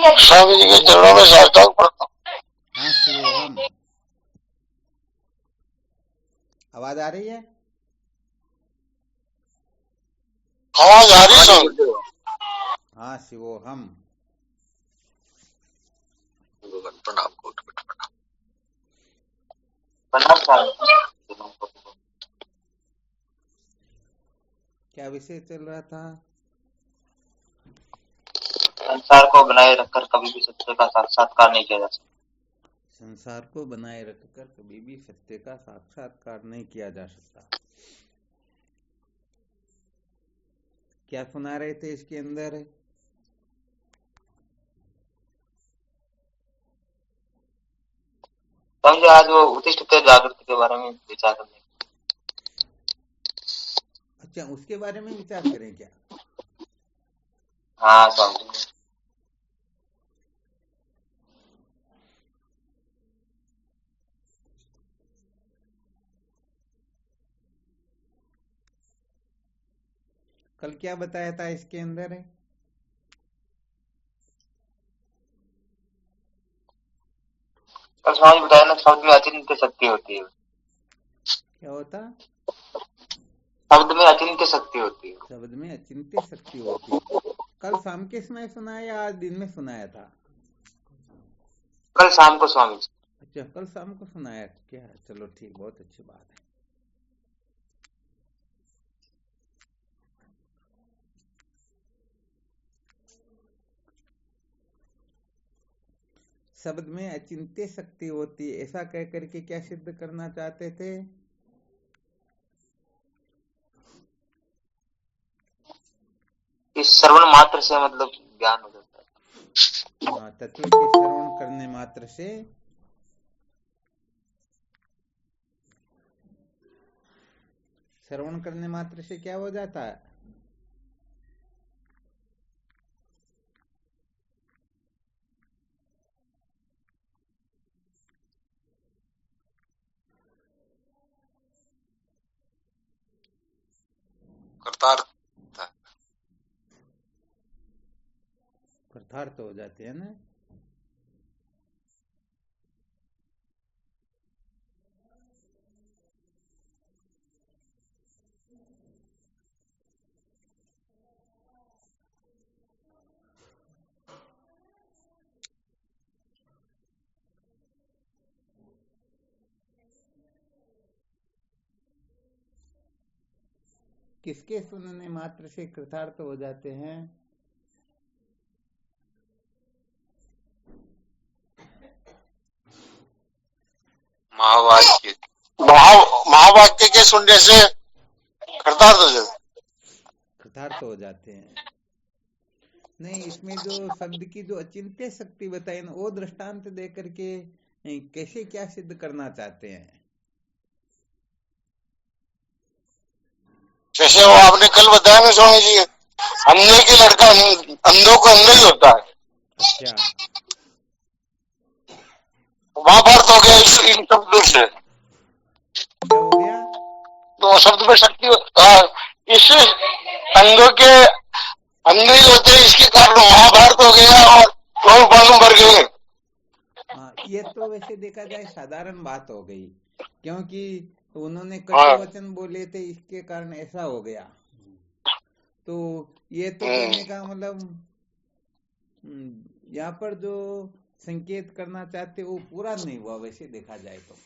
स्वामी जी के चरणों में साष्टांग प्रणाम। हाँ शिवोहम। आवाज आ रही है? आवाज आ रही है स्वामी? हाँ शिवोहम। प्रणाम प्रणाम। क्या विषय चल रहा था? संसार को बनाए रखकर कभी भी सत्य का साक्षात्कार नहीं किया जा सकता। संसार को बनाए रखकर कभी भी सत्य का साक्षात्कार नहीं किया जा सकता। क्या सुना रहे थे इसके अंदर? समझे, आज वो उतिष्ठ जागृति के बारे में विचार करने। अच्छा, उसके बारे में विचार करें क्या? हाँ स्वामी। कल क्या बताया था इसके अंदर? कल स्वामी बताया ना, शब्द में अचिंत्य शक्ति होती है। क्या होता? शब्द में अचिंत्य शक्ति होती है। शब्द में अचिंत्य शक्ति होती। कल शाम के समय सुनाया या आज दिन में सुनाया था? कल शाम को स्वामी जी। अच्छा, कल शाम को सुनाया क्या? चलो ठीक, बहुत अच्छी बात है। शब्द में अचिंत्य शक्ति होती, ऐसा कह करके क्या सिद्ध करना चाहते थे? इस श्रवण मात्र से मतलब ज्ञान हो जाता है। हाँ, तत्व के श्रवण करने मात्र से क्या हो जाता है? कृतार्थ हो जाते हैं ना। किसके सुनने मात्र से कृतार्थ हो जाते हैं? महावाक्य महावाक्य के सुनने से कृतार्थ हो जाते। कृतार्थ हो जाते हैं। नहीं, इसमें जो शब्द की जो अचिंत्य शक्ति बताई ना, वो दृष्टांत दे करके कैसे क्या सिद्ध करना चाहते हैं? जैसे वो आपने कल बताया ना स्वामी जी, अंधे की लड़का अंधों को अंधा ही होता है। अच्छा, महाभारत हो गया इन शब्दों से। क्या हो गया? तो शब्द में शक्ति इस अंधों के अंधे ही होते हैं, इसके कारण महाभारत हो गया और लोग मालूम भर गए। हाँ, ये तो वैसे देखा जाए साधारण बात हो गई, क्योंकि उन्होंने हाँ। कटु वचन बोले थे, इसके कारण ऐसा हो गया। तो ये तो कहने का मतलब यहाँ पर जो संकेत करना चाहते वो पूरा नहीं हुआ, वैसे देखा जाए तो।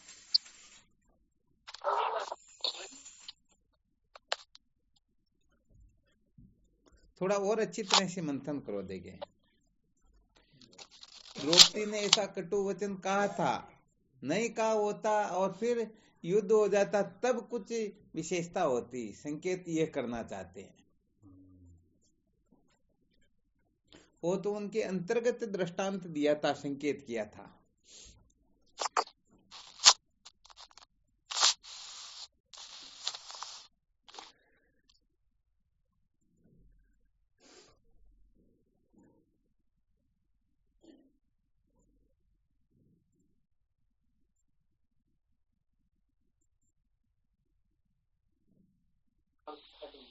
थोड़ा और अच्छी तरह से मंथन करो, देखें। द्रौपदी ने ऐसा कटु वचन कहा था, नहीं कहा होता और फिर युद्ध हो जाता, तब कुछ विशेषता होती। संकेत ये करना चाहते हैं। वो तो उनके अंतर्गत दृष्टांत दिया था, संकेत किया था।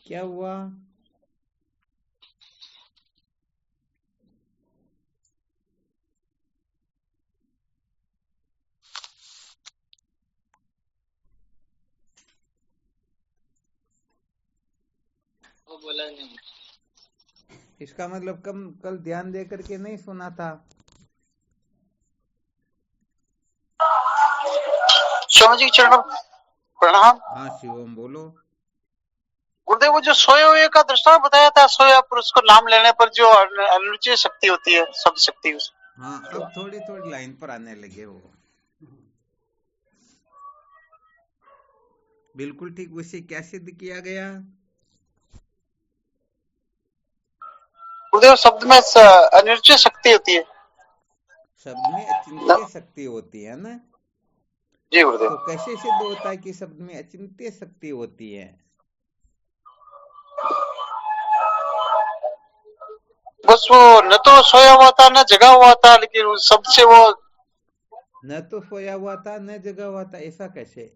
क्या हुआ? बोला नहीं। इसका मतलब कल ध्यान दे करके नहीं सुना था। स्वामी जी के चरणों प्रणाम। हाँ शिवम बोलो। गुरुदेव, वो जो सोए हुए का दृष्टांत बताया था, सोया पुरुष को नाम लेने पर जो अनुचित शक्ति होती है, शब्द शक्ति। हाँ अब थोड़ी थोड़ी लाइन पर आने लगे वो। बिल्कुल ठीक। उसे क्या सिद्ध किया गया? गुरुदेव, शब्द में अनुचित शक्ति होती है। शब्द में अचिंत्य शक्ति होती है ना। जी गुरुदेव। तो कैसे सिद्ध होता है कि शब्द में अचिंत्य शक्ति होती है? बस वो न तो सोया हुआ था न जगा हुआ था, लेकिन उस शब्द से वो न तो सोया हुआ था न जगा हुआ था, ऐसा कैसे?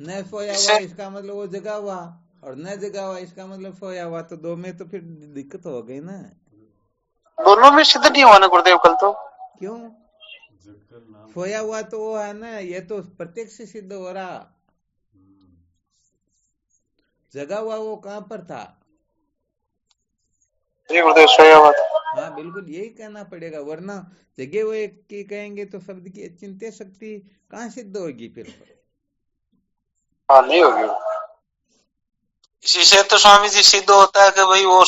न सोया हुआ इसका मतलब वो जगा हुआ, और न जगा हुआ इसका मतलब सोया हुआ, तो दो में तो फिर दिक्कत हो गई ना। दोनों में सिद्ध नहीं हुआ ना गुरुदेव कल तो। क्यों? सोया हुआ तो वो है ना, ये तो प्रत्यक्ष सिद्ध हो रहा। जगा हुआ वो कहाँ पर था? जी गुरुदेव, सोया हुआ था। हाँ बिल्कुल यही कहना पड़ेगा, वरना जगे हुए की कहेंगे तो शब्द की अचिंत्य शक्ति कहाँ सिद्ध होगी फिर? हाँ, नहीं होगी। इसी से तो स्वामी जी सिद्ध होता है कि भाई वो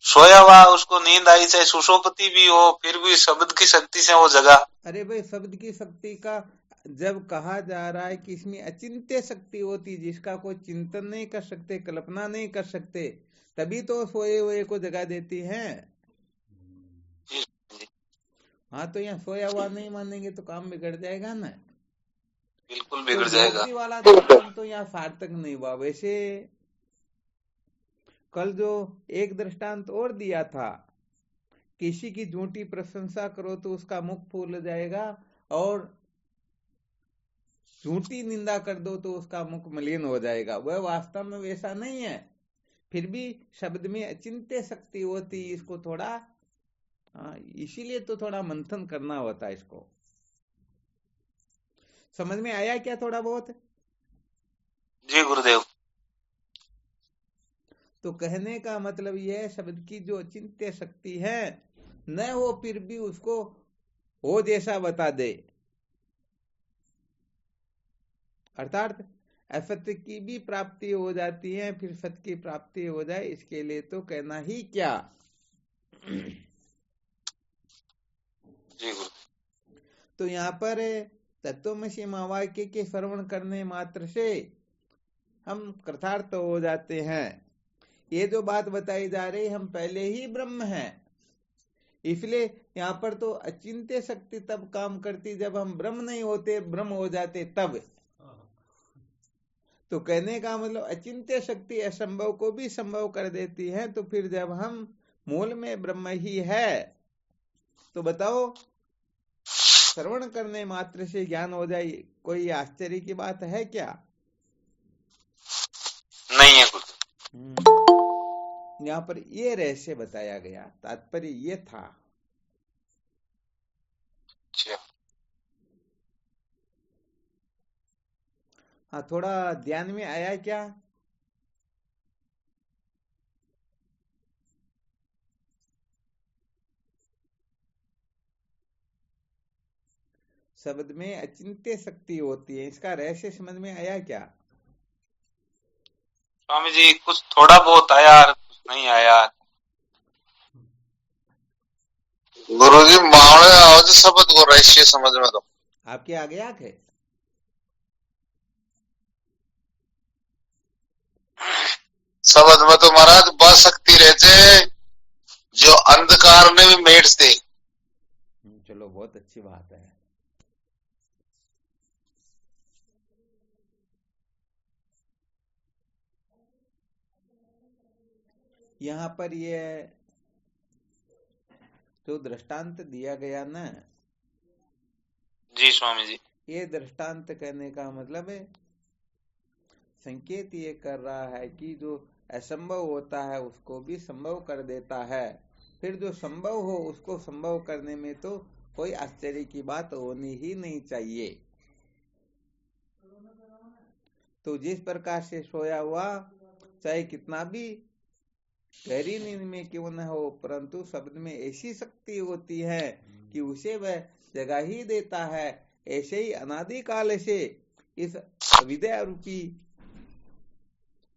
सोया हुआ, उसको नींद आई, चाहे सुषुप्ति भी हो, फिर भी शब्द की शक्ति से वो जगा। अरे भाई, शब्द की शक्ति का जब कहा जा रहा है कि इसमें अचिंत्य शक्ति होती, जिसका कोई चिंतन नहीं कर सकते, कल्पना नहीं कर सकते, तभी तो सोए हुए को जगा देती हैं। हाँ तो यहाँ सोया हुआ नहीं मानेंगे तो काम बिगड़ जाएगा ना। बिल्कुल तो बिगड़ जाएगा। झोपड़ी वाला दृष्टांत तो यहाँ सार्थक नहीं हुआ। वैसे कल जो एक दृष्टांत और दिया था, किसी की झूठी प्रशंसा करो तो उसका मुख फूल जाएगा, और झूठी निंदा कर दो तो उसका मुख मलिन हो जाएगा। वह वास्तव में वैसा नहीं है। फिर भी शब्द में अचिंत्य शक्ति होती, इसको थोड़ा इसीलिए तो थोड़ा मंथन करना होता है। इसको समझ में आया क्या थोड़ा बहुत? जी गुरुदेव। तो कहने का मतलब यह है, शब्द की जो अचिंत्य शक्ति है न हो, फिर भी उसको हो जैसा बता दे, अर्थात असत्य की भी प्राप्ति हो जाती है, फिर सत्य की प्राप्ति हो जाए, इसके लिए तो कहना ही क्या। जी गुरु। तो यहाँ पर तत्वमसि महावाक्य के श्रवण करने मात्र से हम कृतार्थ हो जाते हैं। ये जो बात बताई जा रही, हम पहले ही ब्रह्म हैं, इसलिए यहाँ पर तो अचिंत्य शक्ति तब काम करती जब हम ब्रह्म नहीं होते, ब्रह्म हो जाते तब। तो कहने का मतलब अचिंत्य शक्ति असंभव को भी संभव कर देती है। तो फिर जब हम मूल में ब्रह्म ही है, तो बताओ श्रवण करने मात्र से ज्ञान हो जाए, कोई आश्चर्य की बात है क्या? नहीं है गुरु। यहाँ पर ये रहस्य बताया गया, तात्पर्य ये था। अच्छा। हाँ, थोड़ा ध्यान में आया क्या? शब्द में अचिंत्य शक्ति होती है, इसका रहस्य समझ में आया क्या? स्वामी जी कुछ थोड़ा बहुत आया, कुछ नहीं आया। गुरुजी मावळे आवाज शब्द को रहस्य समझ में दो। आपके आगे आंख है? शब्द में तो महाराज बस सकती रहते, जो अंधकार में भी मेट दे। चलो बहुत अच्छी बात है। यहाँ पर ये जो दृष्टांत दिया गया ना, जी स्वामी जी, ये दृष्टांत कहने का मतलब है, संकेत ये कर रहा है कि जो असंभव होता है उसको भी संभव कर देता है। फिर जो संभव हो उसको संभव करने में तो कोई आश्चर्य की बात होनी ही नहीं चाहिए। तो जिस प्रकार से सोया हुआ चाहे कितना भी गहरी नींद में क्यों न हो, परंतु शब्द में ऐसी शक्ति होती है कि उसे वह जगा ही देता है। ऐसे ही अनादिकाल से इस अविद्या रूपी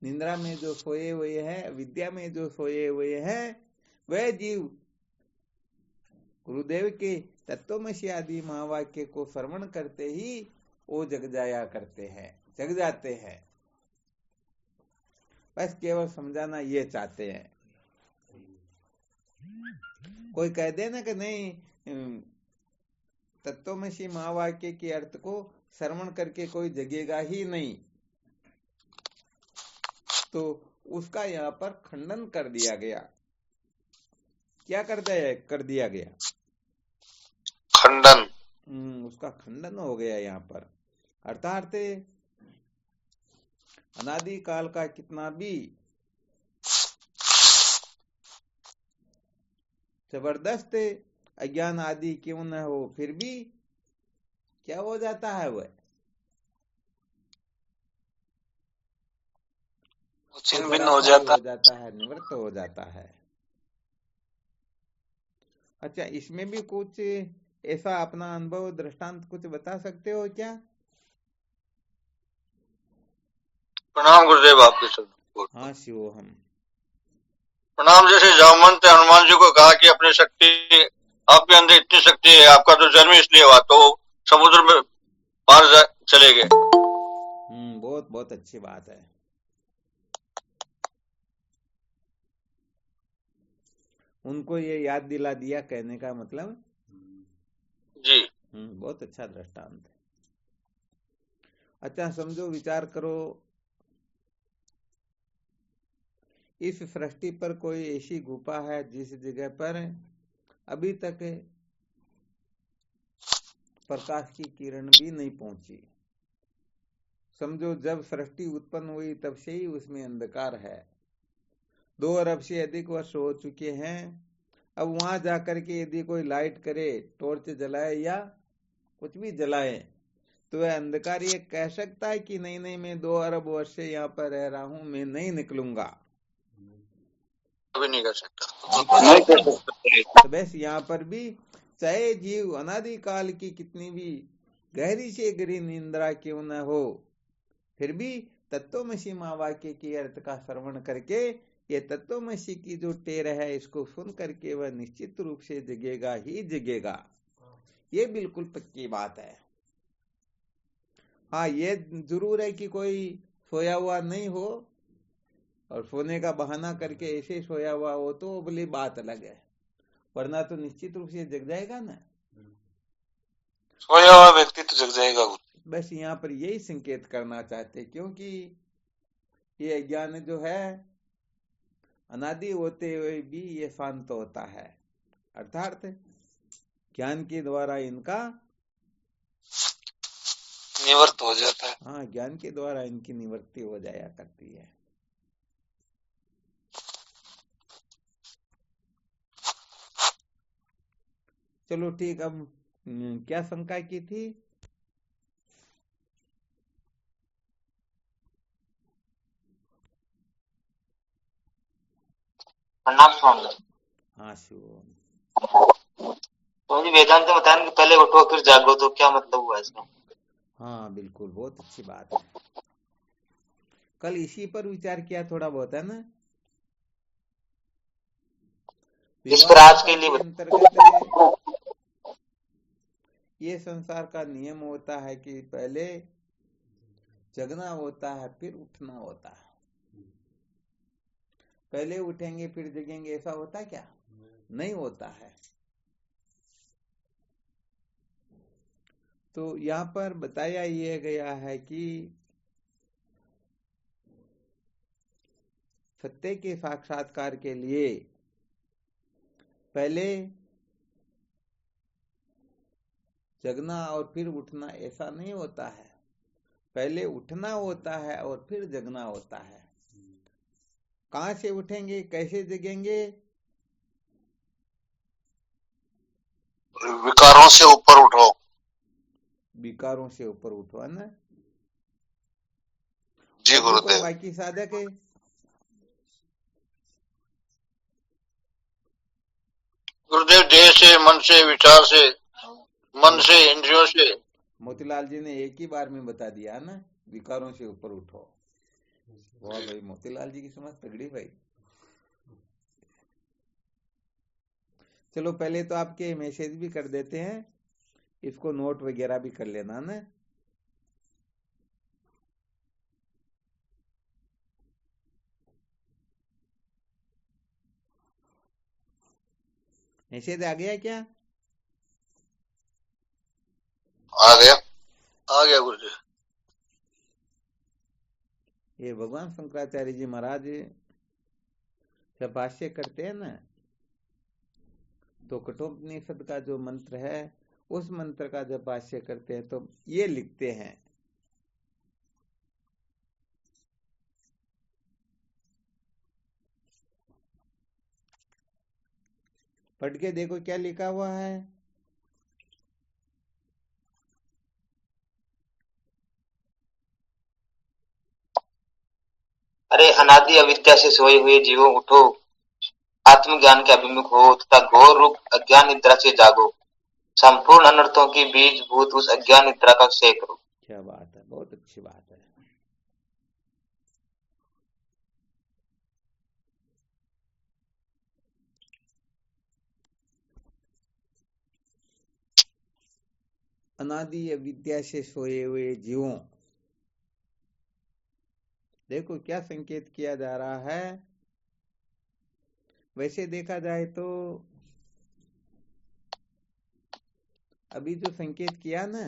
निंद्रा में जो सोए हुए हैं, विद्या में जो सोए हुए हैं, वह जीव गुरुदेव के तत्वमसी आदि महावाक्य को श्रवण करते ही वो जग जाया करते हैं, जग जाते हैं। बस केवल समझाना ये चाहते हैं। कोई कह देना कि नहीं तत्वमसी महावाक्य के अर्थ को श्रवण करके कोई जगेगा ही नहीं, तो उसका यहाँ पर खंडन कर दिया गया। क्या कर दिया गया? खंडन। उसका खंडन हो गया यहाँ पर। अर्थात अनादि काल का कितना भी जबरदस्त अज्ञान आदि क्यों न हो, फिर भी क्या हो जाता है? वह छिन्न भिन्न हो जाता है, निवृत्त हो जाता है। अच्छा, इसमें भी कुछ ऐसा अपना अनुभव दृष्टांत कुछ बता सकते हो क्या? प्रणाम गुरुदेव आपके सब। हाँ शिवोहम। प्रणाम। जैसे जामवंत हनुमान जी को कहा कि अपनी शक्ति, आपके अंदर इतनी शक्ति है, आपका तो जन्म इसलिए हुआ, तो समुद्र में पार चले गए। बहुत बहुत अच्छी बात है। उनको ये याद दिला दिया, कहने का मतलब जी। बहुत अच्छा दृष्टांत है। अच्छा समझो, विचार करो, इस सृष्टि पर कोई ऐसी गुफा है जिस जगह पर अभी तक प्रकाश की किरण भी नहीं पहुंची। समझो जब सृष्टि उत्पन्न हुई तब से ही उसमें अंधकार है। 2 अरब से अधिक वर्ष हो चुके हैं। अब वहां जाकर के यदि कोई लाइट करे, टॉर्च जलाए या कुछ भी जलाए, तो वह अंधकार ये कह सकता है कि नहीं नहीं, मैं 2 अरब वर्ष से यहाँ पर रह रहा हूं, मैं नहीं निकलूंगा? कभी नहीं कर सकता। तो बस यहाँ पर भी चाहे जीव अनादिकाल की कितनी भी गहरी से गहरी निंद्रा क्यों न हो, फिर भी तत्वमसी महावाक्य के अर्थ का श्रवण करके ये तत्वमसी की जो टेर है, इसको सुन करके वह निश्चित रूप से जगेगा ही जगेगा। ये बिल्कुल पक्की बात है। हाँ, ये जरूर है कि कोई सोया हुआ नहीं हो और सोने का बहाना करके ऐसे सोया हुआ हो तो बोली बात अलग है, वरना तो निश्चित रूप से जग जाएगा ना। सोया हुआ व्यक्ति तो जग जाएगा। बस यहाँ पर यही संकेत करना चाहते, क्योंकि ये अज्ञान जो है अनादि होते हुए भी ये शांत होता है, अर्थात ज्ञान के द्वारा इनका निवृत्त हो जाता है। हाँ, ज्ञान के द्वारा इनकी निवृत्ति हो जाया करती है। चलो ठीक, अब क्या शंका की थी? हाँ शिव, तो वेदांत में बताया कि पहले उठो फिर जागो, तो क्या मतलब हुआ इसका? हाँ बिल्कुल, बहुत अच्छी बात है। कल इसी पर विचार किया थोड़ा बहुत, है ना? इस पर आज के लिए अंतर्गत ये संसार का नियम होता है कि पहले जगना होता है, फिर उठना होता है। पहले उठेंगे फिर जगेंगे, ऐसा होता है क्या? नहीं होता है। तो यहाँ पर बताया ये गया है कि सत्य के साक्षात्कार के लिए पहले जगना और फिर उठना ऐसा नहीं होता है। पहले उठना होता है और फिर जगना होता है। कहां से उठेंगे, कैसे जगेंगे? विकारों से ऊपर उठो। विकारों से ऊपर उठो, है ना? जी अब देखो गुरुदेव। बाकी साधक है, गुरुदेव देह से, मन से, विचार से, मन से, इंद्रियों से। मोतीलाल जी ने एक ही बार में बता दिया ना, विकारों से ऊपर उठो। वाह भाई, मोतीलाल जी की समझ तगड़ी भाई। चलो पहले तो आपके मैसेज भी कर देते हैं, इसको नोट वगैरह भी कर लेना ना। मैसेज आ गया क्या? आ गया। आ गया गुरुदेव। ये भगवान शंकराचार्य जी महाराज जब भाष्य करते हैं ना, तो कठोपनिषद का जो मंत्र है, उस मंत्र का जब भाष्य करते हैं तो ये लिखते हैं, पढ़ के देखो क्या लिखा हुआ है। अरे अनादि अविद्या से सोए हुए जीवों उठो, आत्मज्ञान के अभिमुख हो तथा घोर रूप अज्ञान निद्रा से जागो, संपूर्ण अनर्थों की बीज भूत उस अज्ञान निद्रा का क्षय करो। क्या बात है, बहुत अच्छी बात है। अनादि अविद्या से सोए हुए जीवों, देखो क्या संकेत किया जा रहा है। वैसे देखा जाए तो अभी जो संकेत किया ना,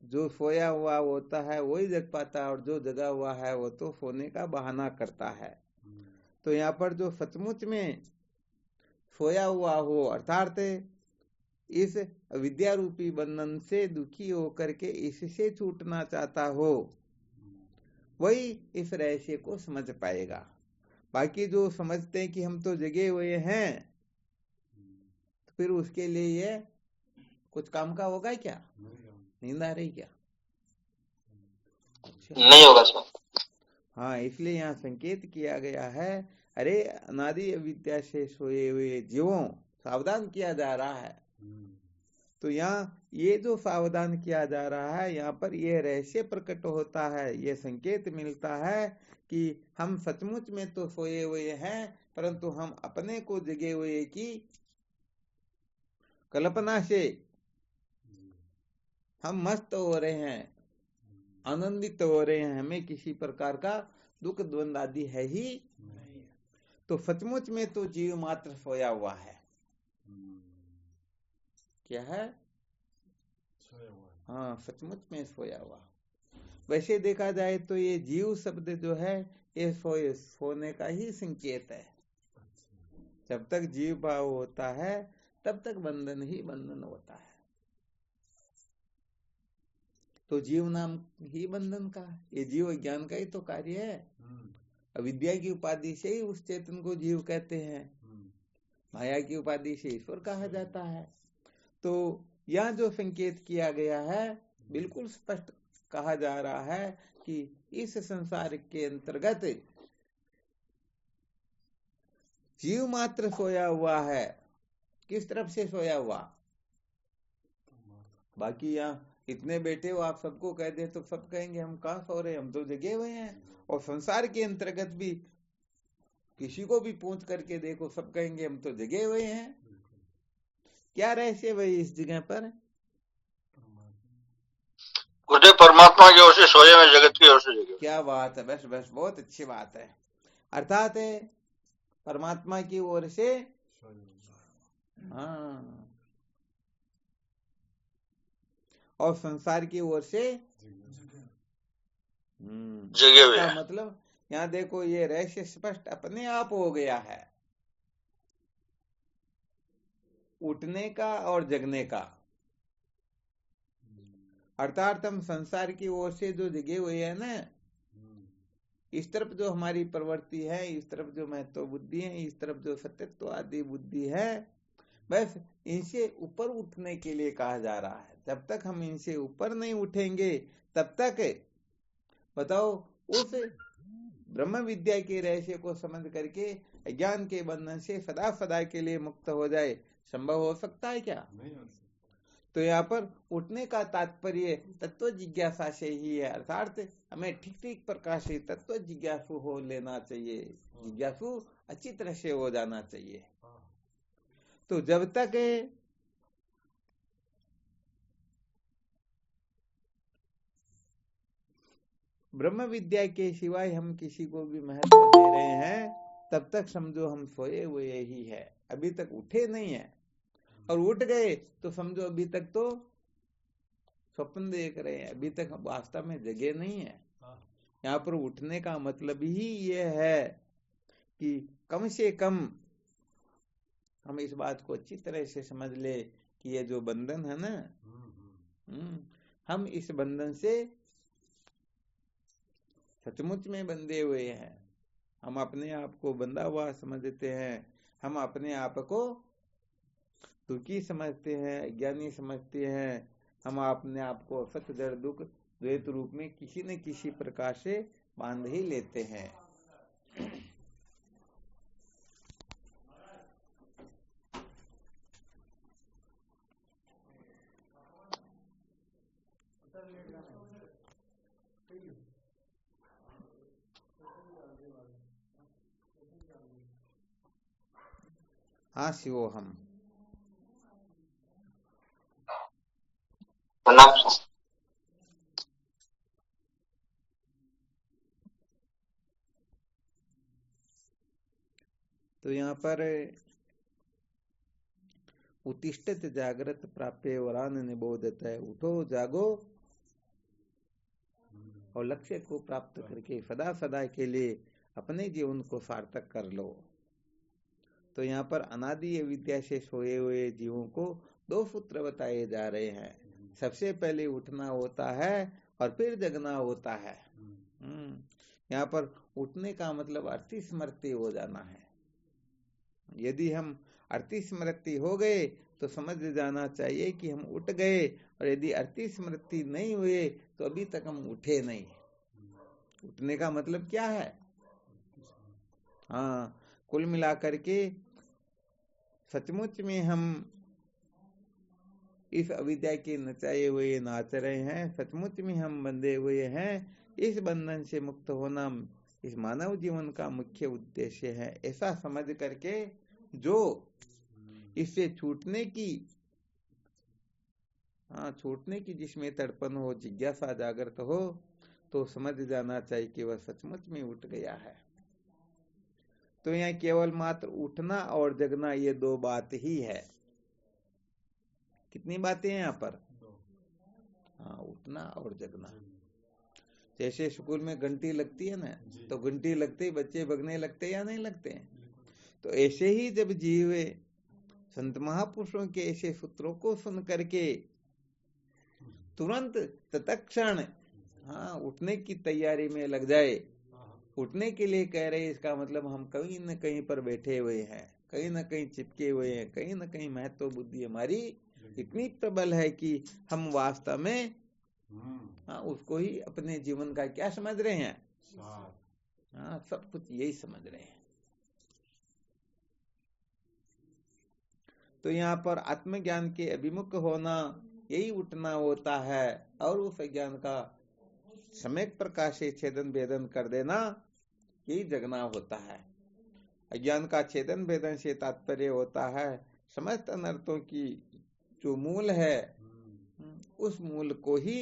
जो सोया हुआ होता है वही जग पाता है, और जो जगा हुआ है वो तो सोने का बहाना करता है। तो यहाँ पर जो सचमुच में सोया हुआ हो, अर्थात इस विद्या रूपी बंधन से दुखी होकर के इससे छूटना चाहता हो, वही इस रहस्य को समझ पाएगा। बाकी जो समझते हैं कि हम तो जगे हुए हैं, तो फिर उसके लिए ये कुछ काम का होगा क्या? नींद आ रही क्या? अच्छा। नहीं होगा इसमें। हाँ, इसलिए यहाँ संकेत किया गया है, अरे अनादि अविद्या से सोए हुए जीवों, सावधान किया जा रहा है। तो यहाँ ये जो सावधान किया जा रहा है, यहाँ पर यह रहस्य प्रकट होता है, ये संकेत मिलता है कि हम सचमुच में तो सोए हुए हैं, परंतु हम अपने को जगे हुए की कल्पना से हम मस्त हो रहे हैं, आनंदित हो रहे हैं, हमें किसी प्रकार का दुख द्वंद आदि है ही नहीं। तो सचमुच में तो जीव मात्र सोया हुआ है। क्या है? हाँ, सचमुच में सोया हुआ। वैसे देखा जाए तो ये जीव शब्द जो है, ये सोने का ही संकेत है। जब तक जीव भाव होता है तब तक बंधन ही बंधन होता है। तो जीव नाम ही बंधन का, ये जीव ज्ञान का ही तो कार्य है। अविद्या की उपाधि से ही उस चेतन को जीव कहते हैं, माया की उपाधि से ईश्वर कहा जाता है। तो यहाँ जो संकेत किया गया है, बिल्कुल स्पष्ट कहा जा रहा है कि इस संसार के अंतर्गत जीव मात्र सोया हुआ है। किस तरफ से सोया हुआ? बाकी यहाँ इतने बैठे हो, आप सबको कह दे तो सब कहेंगे हम कहाँ सो रहे, हम तो जगे हुए हैं। और संसार के अंतर्गत भी किसी को भी पूछ करके देखो, सब कहेंगे हम तो जगे हुए हैं। क्या रहस्य भाई इस जगह पर? गुरुदेव परमात्मा की ओर से सोए में, जगत की ओर से जगे। क्या बात है, बस बस, बहुत अच्छी बात है। अर्थात है परमात्मा की ओर से, हाँ, और संसार की ओर से जगे हुए इसका हैं। मतलब यहाँ देखो, ये रहस्य स्पष्ट अपने आप हो गया है, उठने का और जगने का। अर्थात हम संसार की ओर से जो जगे हुए हैं ना, इस तरफ जो हमारी प्रवृत्ति है, इस तरफ जो महत्व बुद्धि है, इस तरफ जो सत्यत्व आदि बुद्धि है, बस इनसे ऊपर उठने के लिए कहा जा रहा है। जब तक हम इनसे ऊपर नहीं उठेंगे तब तक बताओ उस ब्रह्म विद्या के रहस्य को समझ करके अज्ञान के बंधन से सदा सदा के लिए मुक्त हो जाए, संभव हो सकता है क्या? तो यहाँ पर उठने का तात्पर्य तत्व जिज्ञासा से ही है, अर्थात हमें ठीक ठीक प्रकार से तत्व जिज्ञासु हो लेना चाहिए, जिज्ञासु अच्छी तरह से हो जाना चाहिए। तो जब तक ब्रह्म विद्या के सिवाय हम किसी को भी महत्व दे रहे हैं, तब तक समझो हम सोए हुए ही है, अभी तक उठे नहीं है। और उठ गए तो समझो अभी तक तो स्वप्न देख रहे हैं, अभी तक हम वास्तव में जगे नहीं है। यहाँ पर उठने का मतलब ही ये है कि कम से कम हम इस बात को अच्छी तरह से समझ ले कि ये जो बंधन है ना, हम इस बंधन से सचमुच में बंधे हुए हैं। हम अपने आप को बंधा हुआ समझते हैं, हम अपने आप को दुखी समझते हैं, अज्ञानी समझते हैं, हम अपने आप को सत जड़ दुख द्वैत रूप में किसी न किसी प्रकार से बांध ही लेते हैं। हाँ शिवोहम। प्रणाम। तो यहाँ पर उत्तिष्ठत जागृत प्राप्य वरान निबोधत है, उठो जागो और लक्ष्य को प्राप्त करके सदा सदा के लिए अपने जीवन को सार्थक कर लो। तो यहाँ पर अनादि विद्या से सोए हुए जीवों को दो सूत्र बताए जा रहे हैं। सबसे पहले उठना होता है और फिर जगना होता है। यहाँ पर उठने का मतलब अर्थी स्मृति हो जाना है। यदि हम अर्थी स्मृति हो गए तो समझ जाना चाहिए कि हम उठ गए, और यदि अर्थी स्मृति नहीं हुए तो अभी तक हम उठे नहीं। उठने का मतलब क्या है? हाँ, कुल मिलाकर के सचमुच में हम इस अविद्या के नचाए हुए नाच रहे हैं, सचमुच में हम बंधे हुए हैं। इस बंधन से मुक्त होना इस मानव जीवन का मुख्य उद्देश्य है। ऐसा समझ करके जो इससे छूटने की जिसमें तड़पन हो, जिज्ञासा जागृत हो, तो समझ जाना चाहिए कि वह सचमुच में उठ गया है। तो यहाँ केवल मात्र उठना और जगना ये दो बात ही है। कितनी बातें हैं यहाँ पर? हाँ, उठना और जगना। जैसे स्कूल में घंटी लगती है ना, तो घंटी लगते ही बच्चे भगने लगते या नहीं लगते हैं? तो ऐसे ही जब जीव संत महापुरुषों के ऐसे सूत्रों को सुन करके तुरंत तत्क्षण उठने की तैयारी में लग जाए, उठने के लिए कह रहे, इसका मतलब हम कहीं न कहीं पर बैठे हुए हैं, कहीं न कहीं चिपके हुए हैं, कहीं न कहीं महत्व बुद्धि हमारी इतनी प्रबल है कि हम वास्तव में उसको ही अपने जीवन का क्या समझ रहे हैं? सब कुछ यही समझ रहे हैं। तो यहाँ पर आत्मज्ञान के अभिमुख होना यही उठना होता है, और उस अज्ञान का सम्यक प्रकार से छेदन भेदन कर देना यही जगना होता है। अज्ञान का छेदन भेदन से तात्पर्य होता है समस्त अनर्थों की जो मूल है, उस मूल को ही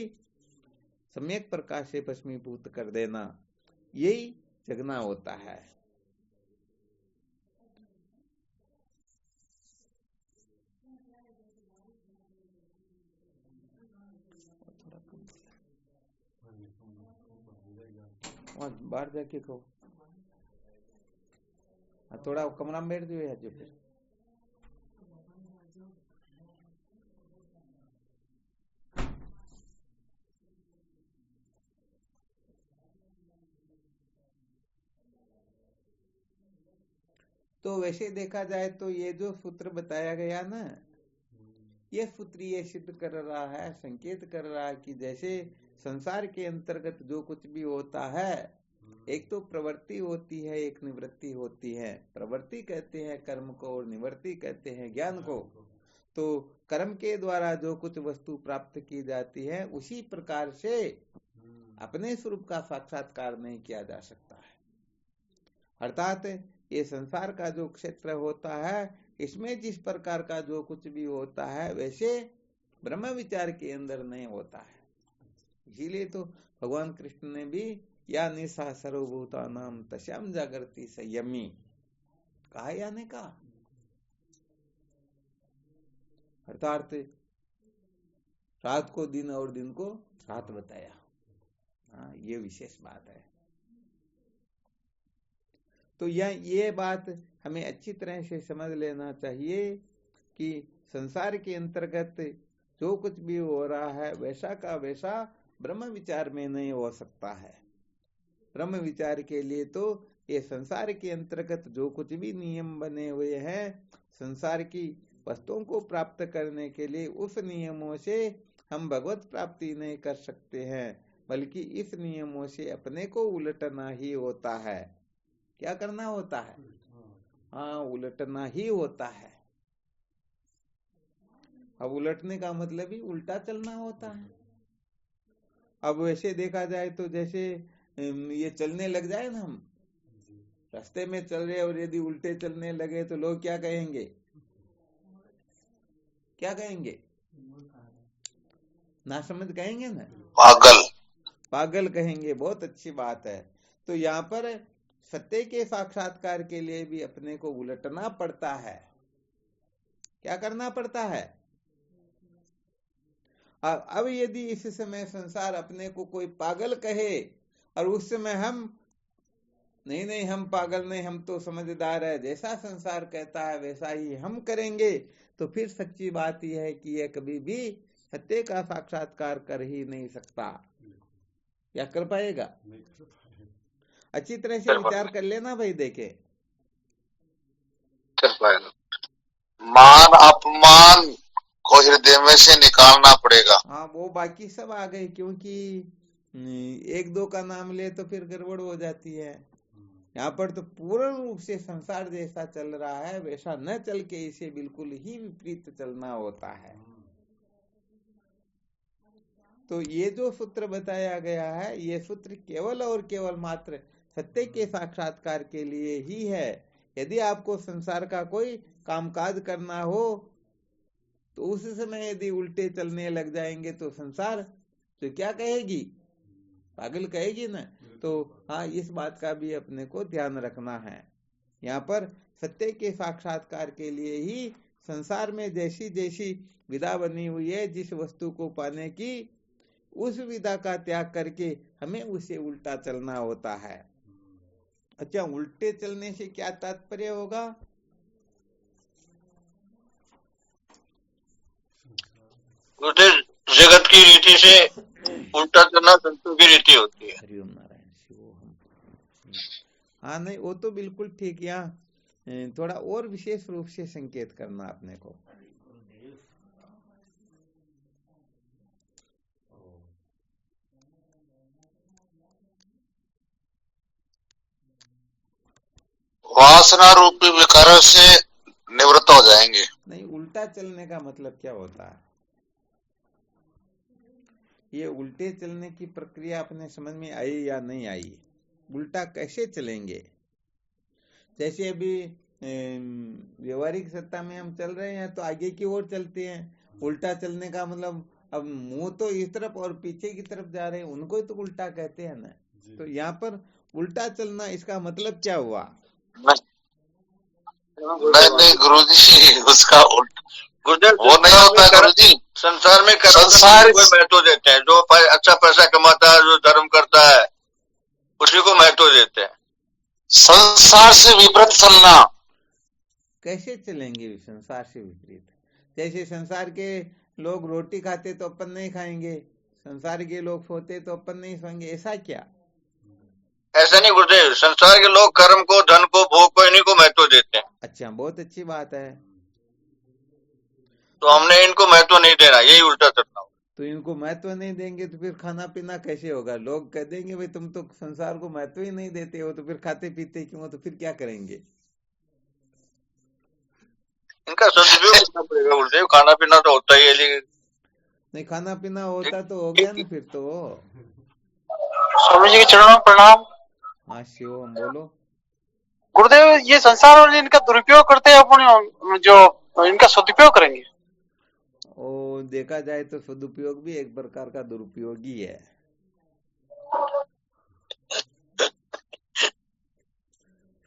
सम्यक प्रकार से भस्मीभूत कर देना, यही जगना होता है। बाहर जाके कहो, थोड़ा कमरा में बैठ जाओ जो फिर। तो वैसे देखा जाए तो ये जो सूत्र बताया गया ना, ये सूत्र ये सिद्ध कर रहा है, संकेत कर रहा है कि जैसे संसार के अंतर्गत जो कुछ भी होता है एक तो प्रवृत्ति होती है, एक निवृत्ति होती है। प्रवृत्ति कहते हैं कर्म को और निवृत्ति कहते हैं ज्ञान को। तो कर्म के द्वारा जो कुछ वस्तु प्राप्त की जाती है उसी प्रकार से अपने स्वरूप का साक्षात्कार नहीं किया जा सकता है। अर्थात ये संसार का जो क्षेत्र होता है इसमें जिस प्रकार का जो कुछ भी होता है वैसे ब्रह्म विचार के अंदर नहीं होता है। इसीलिए तो भगवान कृष्ण ने भी या निशा सर्वभूतानां तस्याम जागृति संयमी कहा या नहीं कहा। अर्थात रात को दिन और दिन को रात बताया। हाँ, ये विशेष बात है। तो ये बात हमें अच्छी तरह से समझ लेना चाहिए कि संसार के अंतर्गत जो कुछ भी हो रहा है वैसा का वैसा ब्रह्म विचार में नहीं हो सकता है। ब्रह्म विचार के लिए तो ये संसार के अंतर्गत जो कुछ भी नियम बने हुए हैं संसार की वस्तुओं को प्राप्त करने के लिए उस नियमों से हम भगवत प्राप्ति नहीं कर सकते हैं, बल्कि इस नियमों से अपने को उलटना ही होता है। क्या करना होता है? हाँ, उलटना ही होता है। अब उलटने का मतलब ही उल्टा चलना होता है। अब वैसे देखा जाए तो जैसे ये चलने लग जाए ना, हम रास्ते में चल रहे और यदि उल्टे चलने लगे तो लोग क्या कहेंगे? क्या कहेंगे? ना समझ कहेंगे ना, पागल कहेंगे। बहुत अच्छी बात है। तो यहाँ पर सत्य के साक्षात्कार के लिए भी अपने को उलटना पड़ता है। क्या करना पड़ता है? अब यदि इस समय संसार अपने को कोई पागल कहे और उस समय हम नहीं हम पागल नहीं, हम तो समझदार है, जैसा संसार कहता है वैसा ही हम करेंगे, तो फिर सच्ची बात यह है कि यह कभी भी सत्य का साक्षात्कार कर ही नहीं सकता। या कर पाएगा? अच्छी तरह से विचार कर लेना भाई। देखे कर पाएगा। मान अपमान को हृदय में से निकालना पड़ेगा। हाँ, वो बाकी सब आ गए, क्योंकि एक दो का नाम ले तो फिर गड़बड़ हो जाती है। यहाँ पर तो पूर्ण रूप से संसार जैसा चल रहा है वैसा न चल के इसे बिल्कुल ही विपरीत चलना होता है। तो ये जो सूत्र बताया गया है ये सूत्र केवल और केवल मात्र सत्य के साक्षात्कार के लिए ही है। यदि आपको संसार का कोई कामकाज करना हो तो उस समय यदि उल्टे चलने लग जाएंगे तो संसार तो क्या कहेगी? पागल कहेगी ना। तो हाँ, इस बात का भी अपने को ध्यान रखना है। यहाँ पर सत्य के साक्षात्कार के लिए ही संसार में जैसी जैसी विधा बनी हुई है, जिस वस्तु को पाने की उस विधा का त्याग करके हमें उसे उल्टा चलना होता है। अच्छा, उल्टे चलने से क्या तात्पर्य होगा? जगत की रीति से उल्टा चलना संतों की रीति होती है। हरिओम नारायण शिवोहम। हाँ, नहीं वो तो बिल्कुल ठीक। यहाँ थोड़ा और विशेष रूप से संकेत करना अपने को। वासना रूपी विकारों से निवृत्त हो जाएंगे। नहीं, उल्टा चलने का मतलब क्या होता है? ये उल्टे चलने की प्रक्रिया अपने समझ में आई या नहीं आई? उल्टा कैसे चलेंगे? जैसे अभी व्यवहारिक सत्ता में हम चल रहे हैं तो आगे की ओर चलते हैं। उल्टा चलने का मतलब अब मुंह तो इस तरफ और पीछे की तरफ जा रहे हैं, उनको ही तो उल्टा कहते हैं ना। तो यहाँ पर उल्टा चलना इसका मतलब क्या हुआ? नहीं गुरुजी, उसका वो नहीं होता गुरुजी। संसार में संसार को महत्व देते हैं। जो अच्छा पैसा कमाता है, जो धर्म करता है, उसी को महत्व देते हैं। संसार से विपरीत चलना कैसे चलेंगे? संसार से विपरीत जैसे संसार के लोग रोटी खाते तो अपन नहीं खाएंगे, संसार के लोग सोते तो अपन नहीं सोएंगे, ऐसा क्या? ऐसा नहीं गुरुदेव। संसार के लोग कर्म को, धन को, भोग को, इन्हीं को महत्व देते हैं। अच्छा, बहुत अच्छी बात है। तो हमने इनको महत्व नहीं देना, यही उल्टा चलना। तो इनको महत्व नहीं देंगे तो फिर खाना पीना कैसे होगा? लोग कह देंगे भाई तुम तो संसार को महत्व ही नहीं देते हो, तो फिर खाते पीते क्यों हो? तो फिर क्या करेंगे? इनका सदुपयोग करना पड़ेगा गुरुदेव, खाना पीना तो होता ही है, लेकिन नहीं, खाना पीना होता तो हो गया ना फिर तो। स्वामी जी के चरणों में प्रणाम। हाँ शिवम बोलो। गुरुदेव, ये संसार वाले इनका दुरुपयोग करते हैं, अपने जो इनका सदुपयोग करेंगे। ओ देखा जाए तो सदुपयोग भी एक प्रकार का दुरुपयोग ही है।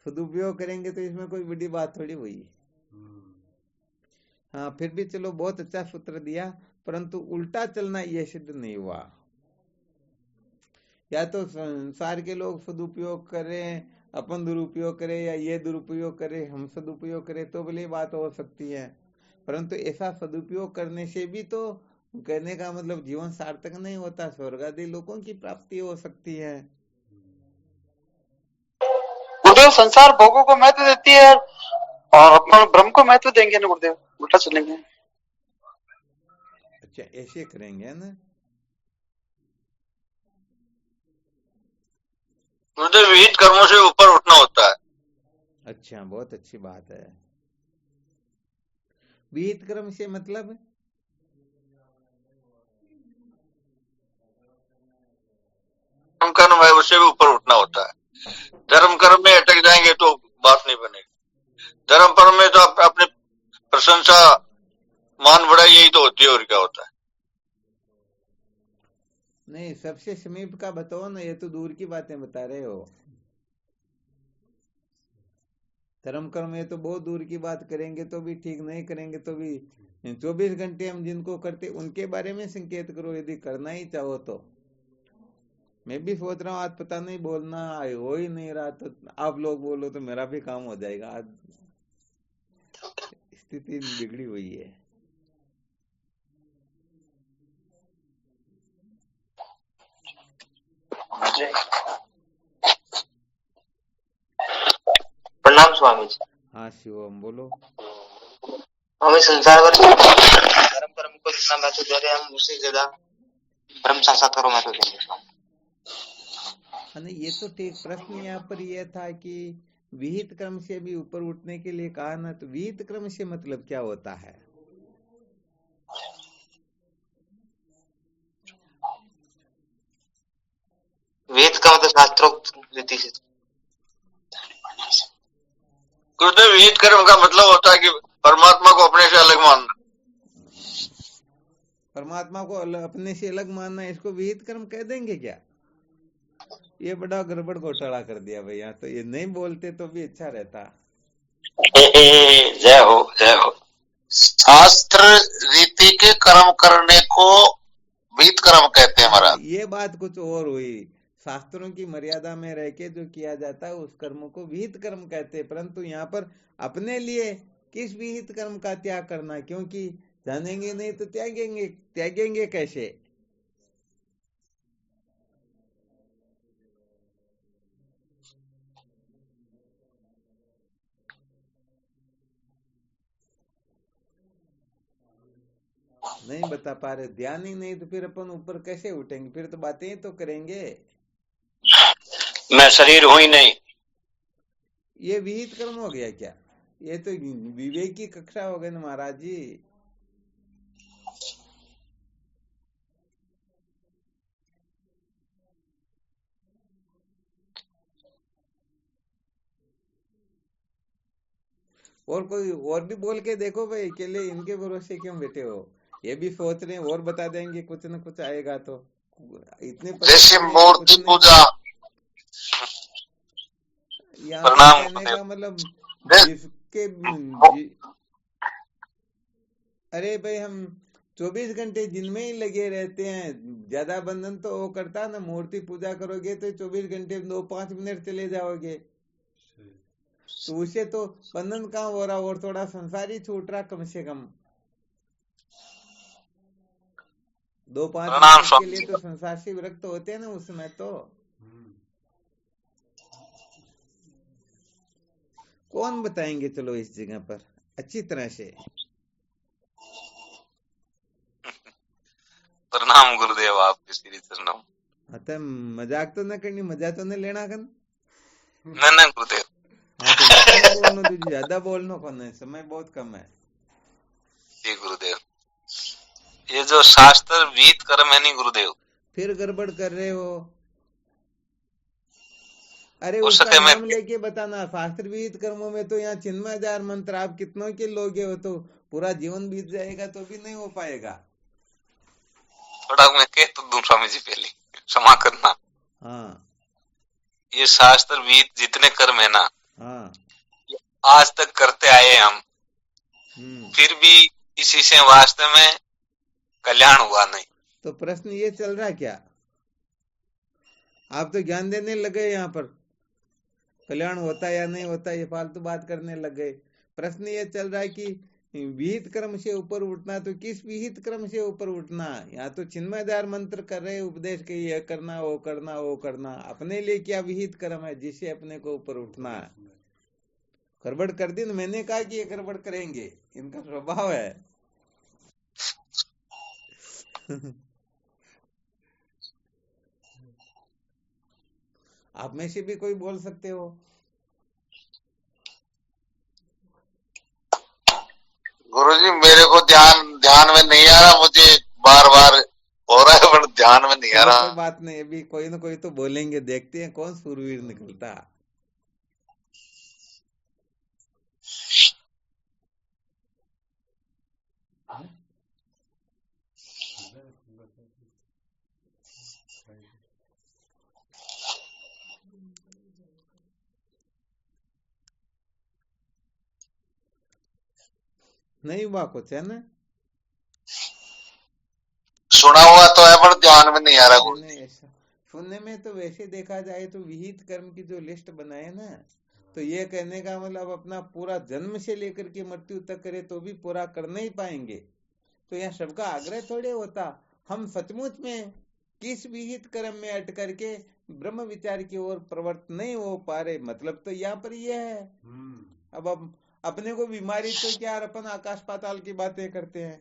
सदुपयोग करेंगे तो इसमें कोई बड़ी बात थोड़ी हुई। हाँ फिर भी चलो, बहुत अच्छा सूत्र दिया, परंतु उल्टा चलना ये सिद्ध नहीं हुआ। या तो संसार के लोग सदुपयोग करें, अपन दुरुपयोग करें, या ये दुरुपयोग करें हम सदुपयोग करें, तो भले बात हो सकती है। परंतु ऐसा सदुपयोग करने से भी तो कहने का मतलब जीवन सार्थक नहीं होता, स्वर्ग आदि लोगों की प्राप्ति हो सकती है। गुरुदेव, संसार भोगों को महत्व देती है और अपन ब्रह्म को महत्व देंगे ना गुरुदेव, उल्टा चलेंगे। अच्छा ऐसे करेंगे ना? गुरुदेव विहित कर्मों से ऊपर उठना होता है। अच्छा बहुत अच्छी बात है। विहित कर्म से मतलब? धर्म कर्म है, उससे भी ऊपर उठना होता है। धर्म कर्म में अटक जाएंगे तो बात नहीं बनेगी। धर्म कर्म में तो अपने प्रशंसा मान बढ़ाई यही तो होती है, और क्या होता है। नहीं, सबसे समीप का बताओ ना, ये तो दूर की बातें बता रहे हो। धर्म कर्म ये तो बहुत दूर की बात, करेंगे तो भी ठीक, नहीं करेंगे तो भी। 24 घंटे हम जिनको करते उनके बारे में संकेत करो, यदि करना ही चाहो तो। मैं भी सोच रहा हूँ आज पता नहीं बोलना हो ही नहीं रहा, तो आप लोग बोलो तो मेरा भी काम हो जाएगा। आज स्थिति बिगड़ी हुई है। प्रणाम स्वामी जी। हाँ शिवम बोलो। हमें संसार भर धर्म कर्म को जितना महत्व दे रहे हैं, हम उससे ज्यादा ब्रह्म साक्षात्कार को महत्व देंगे स्वामी। हाँ ये तो ठीक। प्रश्न यहाँ पर यह था कि विहित क्रम से भी ऊपर उठने के लिए कहा ना, तो विहित क्रम से मतलब क्या होता है? वेद का मतलब शास्त्रोक्त रीति से। गुरुदेव विहित कर्म का मतलब होता है कि परमात्मा को अपने से अलग मानना। परमात्मा को अपने से अलग मानना, इसको विहित कर्म कह देंगे क्या? ये बड़ा गड़बड़ घोटाला कर दिया भैया। तो ये नहीं बोलते तो भी अच्छा रहता। जय हो जय हो। शास्त्र रीति के कर्म करने को विहित कर्म कहते हैं महाराज। ये बात कुछ और हुई। शास्त्रों की मर्यादा में रह के जो किया जाता है उस कर्म को विहित कर्म कहते हैं। परंतु यहाँ पर अपने लिए किस विहित कर्म का त्याग करना, क्योंकि जानेंगे नहीं तो त्यागेंगे कैसे? नहीं बता पा रहे, ध्यान ही नहीं, तो फिर अपन ऊपर कैसे उठेंगे? फिर तो बातें ही तो करेंगे। मैं शरीर हूं ही नहीं। ये विहित कर्म हो गया क्या? ये तो विवेक की कक्षा हो गई ना महाराज जी। और कोई और भी बोल के देखो भाई, अकेले इनके भरोसे क्यों बैठे हो? ये भी सोच रहे हैं और बता देंगे, कुछ न कुछ आएगा तो। इतने जैसे मूर्ति पूजा। यहाँ पर कहने का मतलब जिसके अरे भाई हम 24 घंटे जिनमें ही लगे रहते हैं, ज्यादा बंधन तो वो करता ना। मूर्ति पूजा करोगे तो 24 घंटे 2-5 मिनट चले जाओगे, तो उसे तो बंधन कहाँ हो रहा, और थोड़ा संसार ही छूट रहा कम से कम। 2-5 मिनट के लिए तो संसार से विरक्त होते हैं ना उसमें तो। कौन बताएंगे चलो इस जगह पर अच्छी तरह से। प्रणाम गुरुदेव, आपके श्री चरणों। अतः मजाक तो न करनी, मजा तो न लेना कन। ना गुरुदेव। हाँ तो इतना बोलना, तुझे ज्यादा बोलना कौन है, समय बहुत कम है। जी गुरुदेव, ये जो शास्त्र विहित कर्म है नहीं गुरुदेव, फिर गड़बड़ कर रहे हो। अरे हो उसका सके मैं नाम लेके बताना। शास्त्र विहित कर्मों में तो यहाँ चिन्मयदार मंत्र आप कितनों के लोगे हो तो पूरा जीवन बीत जाएगा तो भी नहीं हो पाएगा। थोड़ा मैं कह तो दूं स्वामी जी, पहले क्षमा करना। हाँ ये शास्त्र विहित जितने कर्म है ना, हाँ आज तक करते आए हम, फिर भी इसी से वास्तव में कल्याण हुआ नहीं। तो प्रश्न ये चल रहा क्या, आप तो ज्ञान देने लगे यहाँ पर, कल्याण होता या नहीं होता ये फालतू बात करने लग गए। प्रश्न ये चल रहा है कि विहित क्रम से ऊपर उठना, तो किस विहित क्रम से ऊपर उठना। यहाँ तो चिन्मयदार मंत्र कर रहे उपदेश के, ये करना वो करना वो करना, अपने लिए क्या विहित क्रम है जिससे अपने को ऊपर उठना है। गड़बड़ कर दी। मैंने कहा कि ये गड़बड़ करेंगे, इनका स्वभाव है। आप में से भी कोई बोल सकते हो। गुरुजी मेरे को ध्यान में नहीं आ रहा, मुझे बार बार हो रहा है पर ध्यान में नहीं आ रहा। कोई बात नहीं, अभी कोई ना कोई तो बोलेंगे, देखते हैं कौन सूरवीर निकलता। नहीं हुआ कुछ है ना, सुना हुआ तो है पर ध्यान में नहीं आ रहा गुरुजी। नहीं ऐसा सुनने में तो वैसे देखा जाए तो विहित कर्म की जो लिस्ट बनाए ना, तो ये कहने का मतलब अपना पूरा जन्म से लेकर के मृत्यु तक करे तो भी पूरा कर नहीं पाएंगे। तो यहाँ सबका आग्रह थोड़े होता, हम सचमुच में किस विहित कर्म में अट करके ब्रह्म विचार की ओर प्रवृत्त नहीं हो पा रहे, मतलब तो यहाँ पर ये है। अब अपने को बीमारी तो क्या, अपन आकाश पाताल की बातें करते हैं,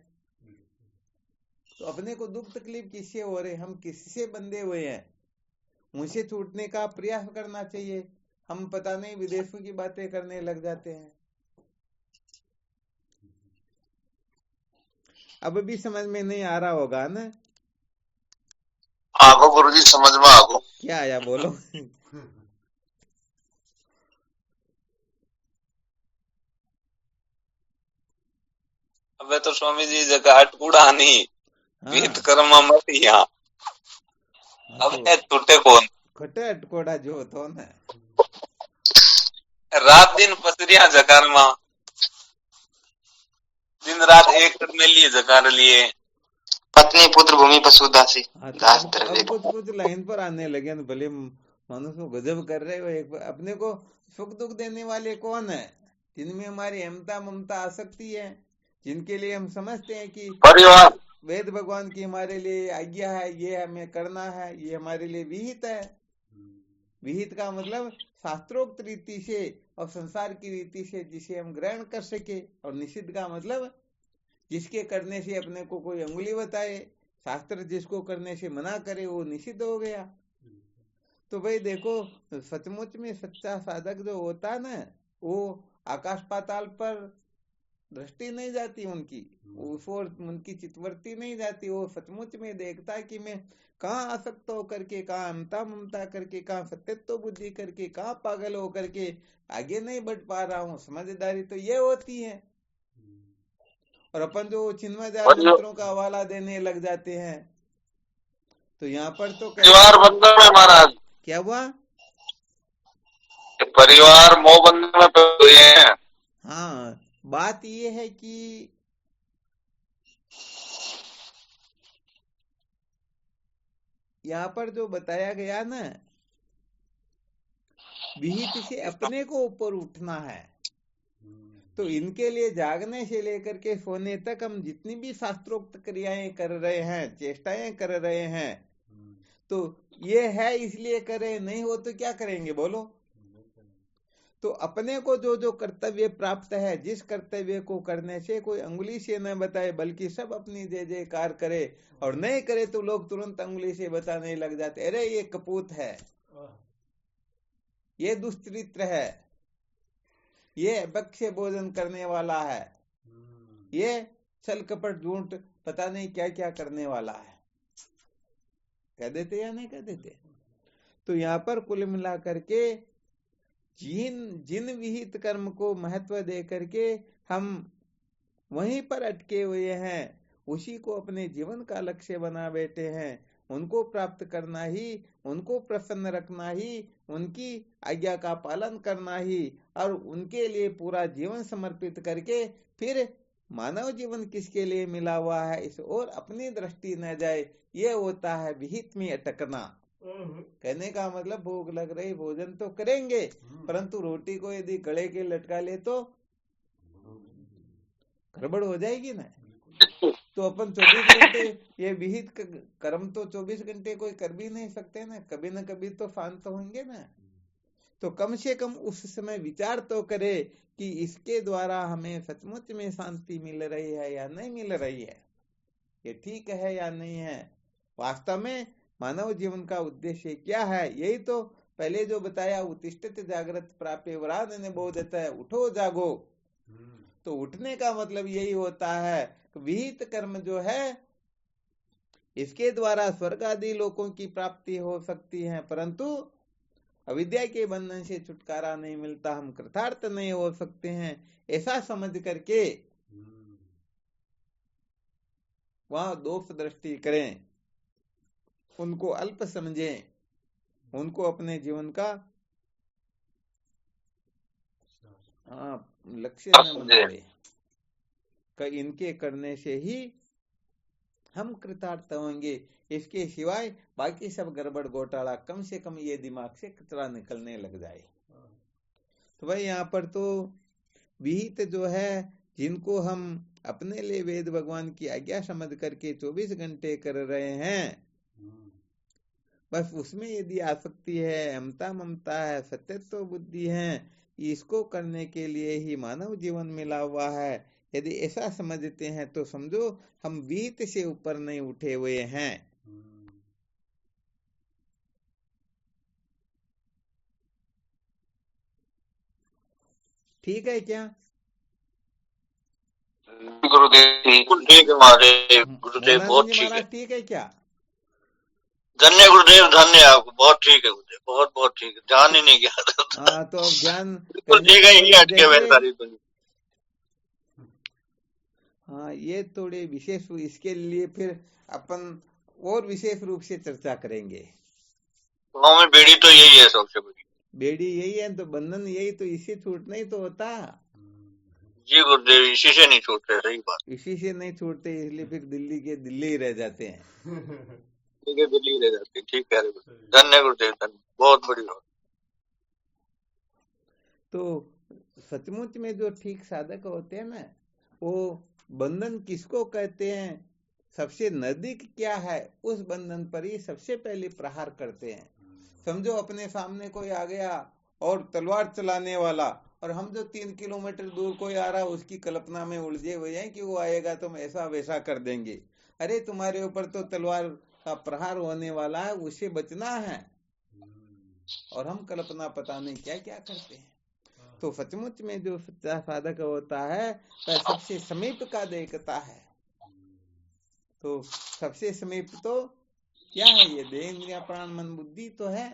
तो अपने को दुख तकलीफ किससे हो रहे, हम किससे बंधे हुए हैं, उनसे छूटने का प्रयास करना चाहिए। हम पता नहीं विदेशों की बातें करने लग जाते हैं। अब भी समझ में नहीं आ रहा होगा ना। आगो गुरुजी, समझ में आगो। क्या आया बोलो। अब तो स्वामी जी जगह अटकूड़ा नहीं, विहित कर्म मत यहाँ। अब टूटे कौन खटे अटकोड़ा जो तो ना, रात दिन पसरिया जकार मां, दिन रात एक में लिए जकार लिए, पत्नी पुत्र भूमि पशु दासी घास अब कुछ लाइन पर आने लगे न, भले मनुष्य को गजब कर रहे हो। एक अपने को सुख दुख देने वाले कौन है, जिनमें हमारी अहमता ममता आसक्ति है, जिनके लिए हम समझते हैं कि परिवार वेद भगवान की हमारे लिए आज्ञा है, ये हमें करना है, ये हमारे लिए विहित है। विहित का मतलब शास्त्रोक्त रीति से और संसार की रीति से जिसे हम ग्रहण कर सके, और निषिद्ध का मतलब जिसके करने से अपने को कोई अंगुली बताए, शास्त्र जिसको करने से मना करे वो निषिद्ध हो गया। तो भाई देखो, सचमुच में सच्चा साधक जो होता है ना, वो आकाश पाताल पर दृष्टि नहीं जाती उनकी, उस ओर उनकी चित्तवृत्ति नहीं जाती। वो सचमुच में देखता है कि मैं कहाँ आसक्त होकर के, कहाँ अमता ममता करके, कहाँ सत्यत्व बुद्धि करके, कहाँ पागल होकर के आगे नहीं बढ़ पा रहा हूँ। समझदारी तो ये होती है। और अपन जो चिन्मयदार मंत्रों का हवाला देने लग जाते हैं, तो यहाँ पर तो परिवार बंधन में महाराज क्या हुआ, परिवार मोह बंधन में हुए हैं। हाँ बात ये है कि यहाँ पर जो बताया गया ना, विहित से अपने को ऊपर उठना है। तो इनके लिए जागने से लेकर के सोने तक हम जितनी भी शास्त्रोक्त क्रियाएं कर रहे हैं, चेष्टाएं कर रहे हैं, तो ये है इसलिए करें, नहीं हो तो क्या करेंगे बोलो। तो अपने को जो जो कर्तव्य प्राप्त है, जिस कर्तव्य को करने से कोई अंगुली से न बताए, बल्कि सब अपनी जय जयकार करे, और नहीं करे तो लोग तुरंत अंगुली से बताने लग जाते, अरे ये कपूत है, ये दुष्चरित्र है, ये बक्से भोजन करने वाला है, ये छल कपट झूठ पता नहीं क्या क्या करने वाला है, कह देते या नहीं कह देते। तो यहाँ पर कुल मिला करके जिन विहित कर्म को महत्व दे करके हम वहीं पर अटके हुए हैं, उसी को अपने जीवन का लक्ष्य बना बैठे हैं, उनको प्राप्त करना ही, उनको प्रसन्न रखना ही, उनकी आज्ञा का पालन करना ही, और उनके लिए पूरा जीवन समर्पित करके फिर मानव जीवन किसके लिए मिला हुआ है इस और अपनी दृष्टि न जाए, ये होता है विहित में अटकना। कहने का मतलब भूख लग रही, भोजन तो करेंगे, परंतु रोटी को यदि गले के लटका ले तो गड़बड़ हो जाएगी ना। तो अपन 24 घंटे ये विहित कर्म तो 24 घंटे कोई कर भी नहीं सकते ना, कभी न कभी तो शांत होंगे ना। तो कम से कम उस समय विचार तो करे कि इसके द्वारा हमें सचमुच में शांति मिल रही है या नहीं मिल रही है, ये ठीक है या नहीं है, वास्तव में मानव जीवन का उद्देश्य क्या है। यही तो पहले जो बताया, उत्तिष्ठत जागृत प्राप्य वरान ने बोधता है, उठो जागो। तो उठने का मतलब यही होता है कि विहित कर्म जो है इसके द्वारा स्वर्ग आदि लोकों की प्राप्ति हो सकती है, परंतु अविद्या के बंधन से छुटकारा नहीं मिलता, हम कृतार्थ नहीं हो सकते हैं, ऐसा समझ करके वहां दोष दृष्टि करें, उनको अल्प समझें, उनको अपने जीवन का लक्ष्य न बनावे कि इनके करने से ही हम कृतार्थ होंगे, इसके सिवाय बाकी सब गड़बड़ घोटाला कम से कम ये दिमाग से कचरा निकलने लग जाए। तो भाई यहाँ पर तो विहित जो है, जिनको हम अपने लिए वेद भगवान की आज्ञा समझ करके 24 घंटे कर रहे हैं, बस उसमें यदि आसक्ति है, अमता ममता है, सत्यत्व बुद्धि है, इसको करने के लिए ही मानव जीवन मिला हुआ है, यदि ऐसा समझते हैं तो समझो हम विहित से ऊपर नहीं उठे हुए हैं। ठीक है क्या गुरुदेव? बिल्कुल ठीक है महादेव, गुरुदेव बहुत ठीक है। ठीक है क्या? धन्य गुरुदेव, धन्य, आपको बहुत ठीक है गुरुदेव, बहुत बहुत ठीक है, ध्यान ही नहीं गया था। हाँ, तो अब ध्यान बिल्कुल ठीक है, यही अटके हुए सारी दुनिया। हाँ, ये थोड़े विशेष, इसके लिए फिर अपन और विशेष रूप से चर्चा करेंगे। गाँव में बेड़ी तो यही है, सबसे बड़ी बेड़ी यही है, तो बंधन यही, तो इसी छूटना ही तो होता। जी गुरुदेव, इसी से नहीं छूटते, सही बात, इसी से नहीं छूटते, इसलिए फिर दिल्ली के दिल्ली ही रह जाते हैं। ठीक है, दिल्ली रह जाते, ठीक है। धन्य गुरुदेव, धन्य, बहुत बड़ी बात। तो सचमुच में जो ठीक साधक होते हैं ना, वो बंधन किसको कहते हैं, सबसे नजदीक क्या है, उस बंधन पर ही सबसे पहले प्रहार करते हैं। समझो अपने सामने कोई आ गया और तलवार चलाने वाला, और हम जो 3 किलोमीटर दूर कोई आ रहा, उसकी कल्पना में उलझे हुए हैं कि वो आएगा तो हम ऐसा वैसा कर देंगे। अरे तुम्हारे ऊपर तो तलवार का प्रहार होने वाला है, उससे बचना है, और हम कल्पना पता नहीं क्या क्या करते हैं। तो सचमुच में जो सच्चा साधक होता है वह सबसे समीप का देखता है। तो सबसे समीप तो क्या है, ये देह इंद्रिया प्राण मन बुद्धि तो है।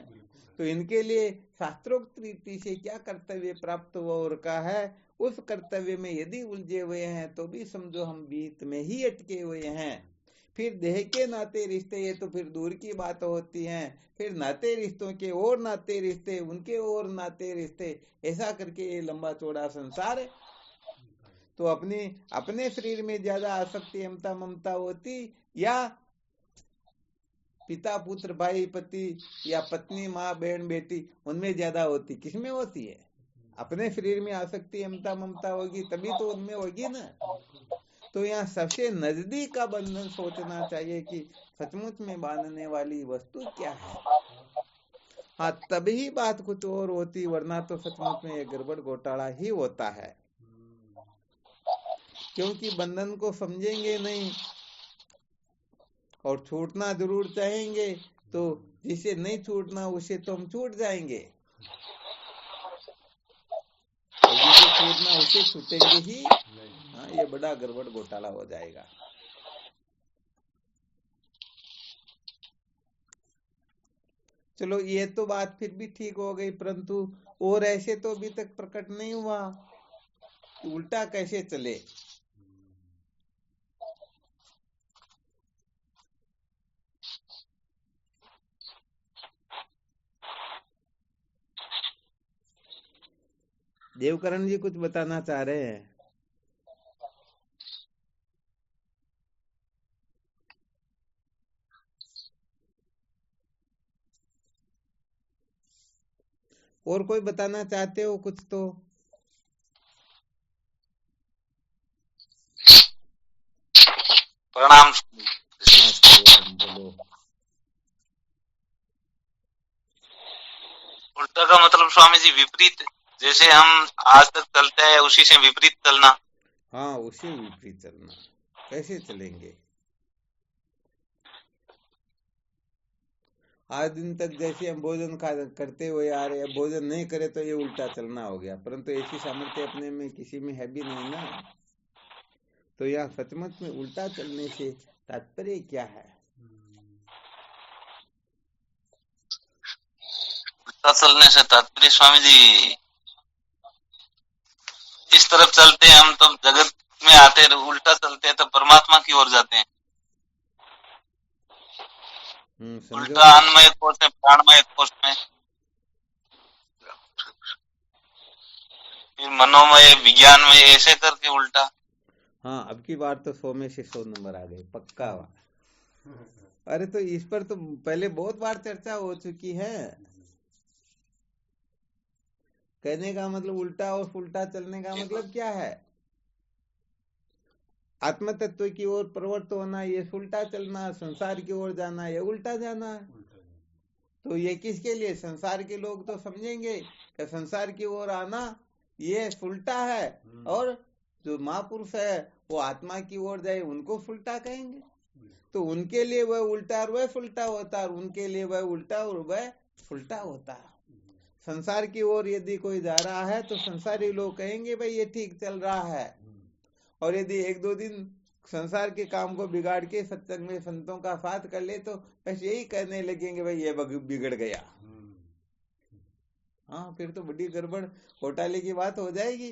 तो इनके लिए शास्त्रोक्त रीति से क्या कर्तव्य प्राप्त हो रखा है, उस कर्तव्य में यदि उलझे हुए हैं तो भी समझो हम बीत में ही अटके हुए हैं। फिर देह के नाते रिश्ते, ये तो फिर दूर की बात होती है, फिर नाते रिश्तों के और नाते रिश्ते, उनके और नाते रिश्ते, ऐसा करके ये लंबा चौड़ा संसार है। तो अपने शरीर में ज्यादा आसक्ति ममता ममता होती, या पिता पुत्र भाई पति या पत्नी माँ बहन बेटी, उनमें ज्यादा होती, किसमें होती है? अपने शरीर में आसक्ति ममता ममता होगी तभी तो उनमें होगी ना। तो यहाँ सबसे नजदीक का बंधन सोचना चाहिए कि सचमुच में बांधने वाली वस्तु क्या है। हाँ, तभी बात कुछ और होती, वरना तो सचमुच में ये गड़बड़ घोटाला ही होता है। क्योंकि बंधन को समझेंगे नहीं और छूटना जरूर चाहेंगे, तो जिसे नहीं छूटना उसे तो हम छूट जाएंगे, और जिसे छूटना उसे छूटेंगे ही। हाँ, ये बड़ा गड़बड़ घोटाला हो जाएगा। चलो, ये तो बात फिर भी ठीक हो गई, परंतु और ऐसे तो अभी तक प्रकट नहीं हुआ कि उल्टा कैसे चले। देवकरण जी कुछ बताना चाह रहे हैं? और कोई बताना चाहते हो कुछ तो? प्रणाम। बोलो। उल्टा का मतलब स्वामी जी विपरीत, जैसे हम आज तक चलते हैं उसी से विपरीत चलना। हाँ, उसी विपरीत चलना। कैसे चलेंगे? आज दिन तक जैसे हम भोजन करते हुए आ रहे हैं, भोजन नहीं करे तो ये उल्टा चलना हो गया, परंतु ऐसी सामर्थ्य अपने में किसी में है भी नहीं ना। तो यह सचमुच में उल्टा चलने से तात्पर्य क्या है? उल्टा चलने से तात्पर्य स्वामी जी, इस तरफ चलते हैं हम तो जगत में आते हैं, उल्टा चलते हैं तो परमात्मा की ओर जाते हैं। उल्टा अन्नमय कोश में, प्राणमय कोश में, फिर मनोमय, विज्ञान में, ऐसे करके उल्टा। हाँ, अब की बार तो 100 में से 100 नंबर आ गए, पक्का। अरे तो इस पर तो पहले बहुत बार चर्चा हो चुकी है। कहने का मतलब उल्टा और उल्टा चलने का मतलब क्या है? आत्म तत्व की ओर प्रवृत्त होना ये उल्टा चलना, संसार की ओर जाना ये उल्टा जाना। तो ये किसके लिए? संसार के लोग तो समझेंगे कि संसार की ओर आना ये उल्टा है, और जो महापुरुष है वो आत्मा की ओर जाए उनको उल्टा कहेंगे। तो उनके लिए वह उल्टा और वह उल्टा होता है, उनके लिए वह उल्टा और वह उल्टा होता है। संसार की ओर यदि कोई जा रहा है तो संसारी लोग कहेंगे भाई ये ठीक चल रहा है, और यदि एक दो दिन संसार के काम को बिगाड़ के सत्संग में संतों का साथ कर ले तो बस यही कहने लगेंगे भाई ये बिगड़ गया। हाँ, फिर तो बड़ी गड़बड़ घोटाले की बात हो जाएगी।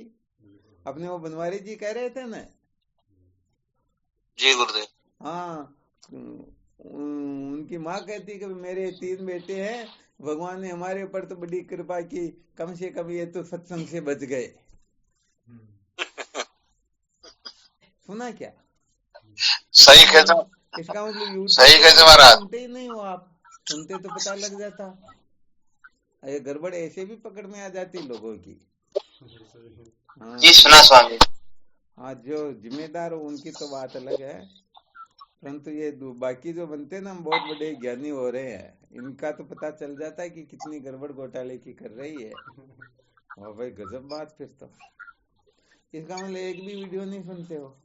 अपने वो बनवारी जी कह रहे थे ना। जी गुरुदेव। हाँ, उनकी माँ कहती कि मेरे 3 बेटे हैं, भगवान ने हमारे ऊपर तो बड़ी कृपा की, कम से कम ये तो सत्संग से बच गए। सुना क्या? सही कहते, इसका मतलब सही कहते महाराज। सुनते ही नहीं हो आप, सुनते तो पता लग जाता। ये गड़बड़ ऐसे भी पकड़ में आ जाती लोगों की। हाँ, जी सुना स्वामी। हाँ, जो जिम्मेदार हो उनकी तो बात अलग है, परंतु ये बाकी जो बनते हैं ना, हम बहुत बड़े ज्ञानी हो रहे हैं, इनका तो पता चल जाता है कि कितनी गड़बड़ घोटाले की कर रही है। और भाई गजब बात। फिर तो इसका मतलब एक भी वीडियो नहीं सुनते हो?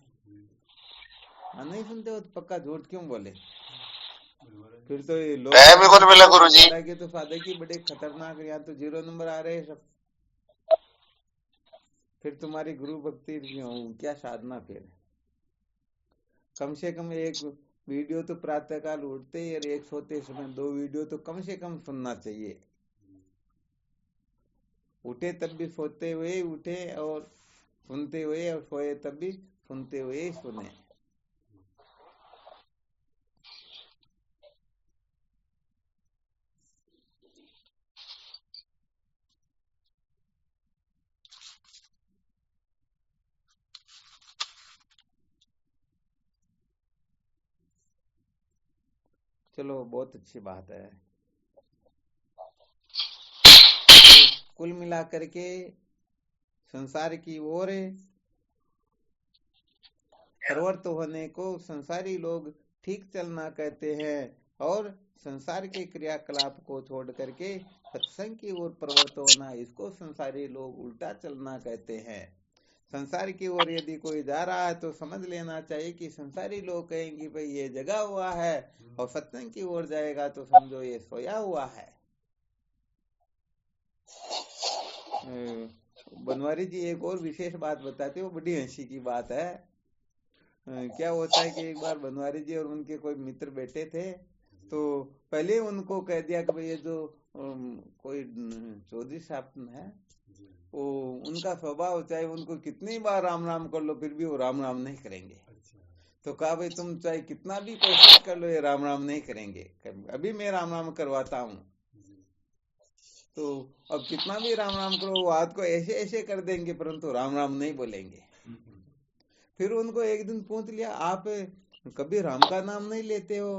हाँ, नहीं सुनते हो तो पक्का झूठ क्यों बोले? फिर तो ये लोग मिला गुरुजी के तो सादे की बड़े खतरनाक, यहाँ तो 0 नंबर आ रहे हैं सब। फिर तुम्हारी गुरु भक्ति क्या साधना? फिर कम से कम एक वीडियो तो प्रातः काल उठते ही और एक सोते समय 2 वीडियो तो कम से कम सुनना चाहिए। उठे तब भी सोते हुए उठे, और सुनते हुए, और सोए तब भी सुनते हुए सुने। चलो, बहुत अच्छी बात है। तो कुल मिलाकर के संसार की ओर प्रवृत्त होने को संसारी लोग ठीक चलना कहते हैं, और संसार के क्रियाकलाप को छोड़ करके सत्संग की ओर प्रवृत्त होना, इसको संसारी लोग उल्टा चलना कहते हैं। संसार की ओर यदि कोई जा रहा है तो समझ लेना चाहिए कि संसारी लोग कहेंगे भाई ये जगा हुआ है, और सत्संग की ओर जाएगा तो समझो ये सोया हुआ है। बनवारी जी एक और विशेष बात बताते, वो बड़ी हंसी की बात है। क्या होता है कि एक बार बनवारी जी और उनके कोई मित्र बैठे थे, तो पहले उनको कह दिया कि भाई ये जो कोई चौधरी साहब है, वो उनका स्वभाव चाहे उनको कितनी बार राम राम कर लो फिर भी वो राम राम नहीं करेंगे। तो कहा भाई तुम चाहे कितना भी कोशिश कर लो ये राम राम नहीं करेंगे, अभी मैं राम राम करवाता हूँ। तो अब कितना भी राम राम करो वो हाथ को ऐसे ऐसे कर देंगे परंतु राम राम नहीं बोलेंगे। फिर उनको एक दिन पूछ लिया, आप कभी राम का नाम नहीं लेते हो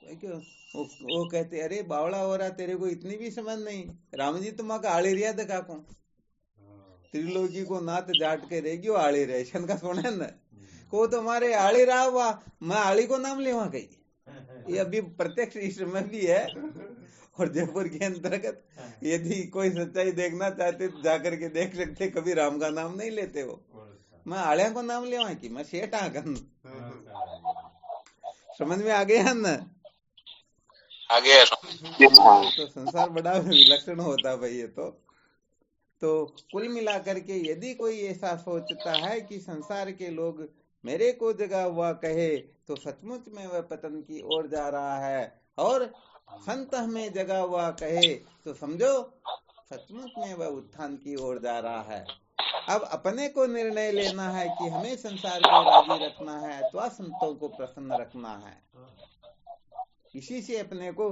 क्यों? वो कहते अरे बावड़ा हो रहा, तेरे को इतनी भी समझ नहीं, राम जी तुम्हारा आड़ी रिया दका को त्रिलोकी को नाथ जाट के रहेगी वो आड़ी रहे शन का सोने न को तुम्हारे आड़ी रहा हुआ, मैं आड़ी को नाम लेवा गई। ये अभी प्रत्यक्ष इस समय भी है। और जयपुर के अंतर्गत यदि कोई सच्चाई देखना चाहते तो जाकर के देख सकते, कभी राम का नाम नहीं लेते हो। मैं आड़िया को नाम लेवा की, मैं शेठ आगन। समझ में आ गया न? आ गया। तो संसार बड़ा विलक्षण होता भाई ये तो कुल मिलाकर के यदि कोई ऐसा सोचता है कि संसार के लोग मेरे को जगा हुआ कहे तो सचमुच में वह पतन की ओर जा रहा है, और संत हमें जगा हुआ कहे तो समझो सचमुच में वह उत्थान की ओर जा रहा है। अब अपने को निर्णय लेना है कि हमें संसार को राजी रखना है अथवा संतों को प्रसन्न रखना है। इसी से अपने को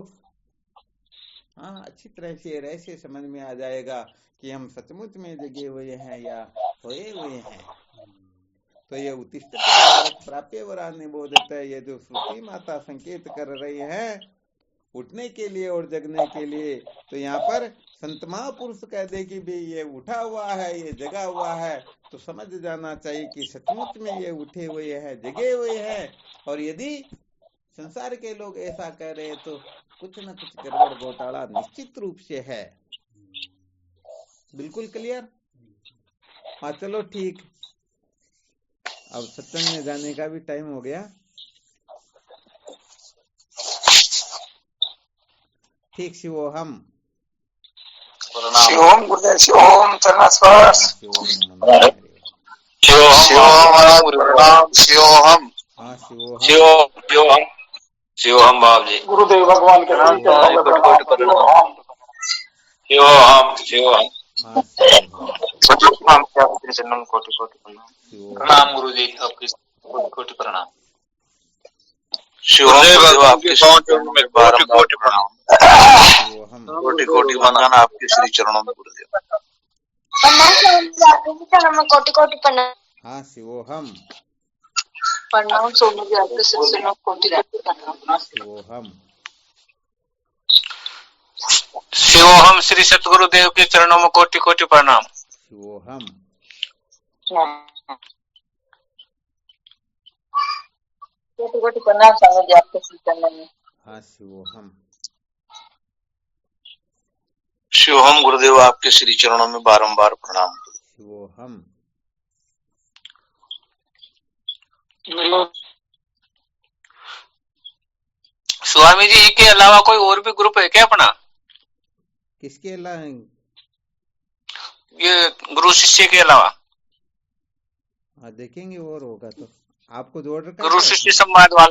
अच्छी तरह से रहस्य समझ में आ जाएगा कि हम सचमुच में जगे हुए हैं या सोए हुए हैं। तो ये उत्तिष्ठ प्राप्य वरा निबोधत है, ये जो श्रुति माता संकेत कर रही है उठने के लिए और जगने के लिए, तो यहाँ पर संत महापुरुष कह दे कि भी ये उठा हुआ है, ये जगा हुआ है, तो समझ जाना चाहिए कि सचमुच में ये उठे हुए हैं, जगे हुए हैं। और यदि संसार के लोग ऐसा कह रहे तो कुछ न कुछ गड़बड़ घोटाला निश्चित रूप से है। बिल्कुल क्लियर? हाँ चलो ठीक, अब सत्संग में जाने का भी टाइम हो गया। ठीक, शिवोहम शिवोम गुरुदेव, शिवोम चरणस्पर्श, शिवोहम शिवोहम हाँ शिवोहम शिवोहम शिवोहम बाप जी, गुरुदेव भगवान के नाम पे शिवोहम शिवोहम हाँ शिवोहम जन्म कोटि कोटि प्रणाम। शिवोहम प्रणाम गुरु जी, आपके कोटि कोटि प्रणाम। शिवोहम आपके चरणों में कोटि कोटि प्रणाम, शिवोहम कोटि कोटि वंदन आपके श्री चरणों में गुरुदेव। कोटि कोटि प्रणाम। हाँ शिवोहम प्रणाम सोनू जी, आपके चरणों कोटि कोटि प्रणाम। शिवोहम शिवोहम श्री सतगुरुदेव के चरणों में कोटि कोटि प्रणाम। शिवोहम कोटि कोटि प्रणाम स्वामी जी, आपके चरणों में। हाँ शिवोहम शिवोहम गुरुदेव आपके श्री चरणों में बारंबार प्रणाम। शिवोहम स्वामी जी के अलावा कोई और भी ग्रुप है क्या अपना? किसके अलावा? ये गुरु शिष्य के अलावा? देखेंगे और होगा तो आपको जोड़ रखा गुरु शिष्य संवाद वाला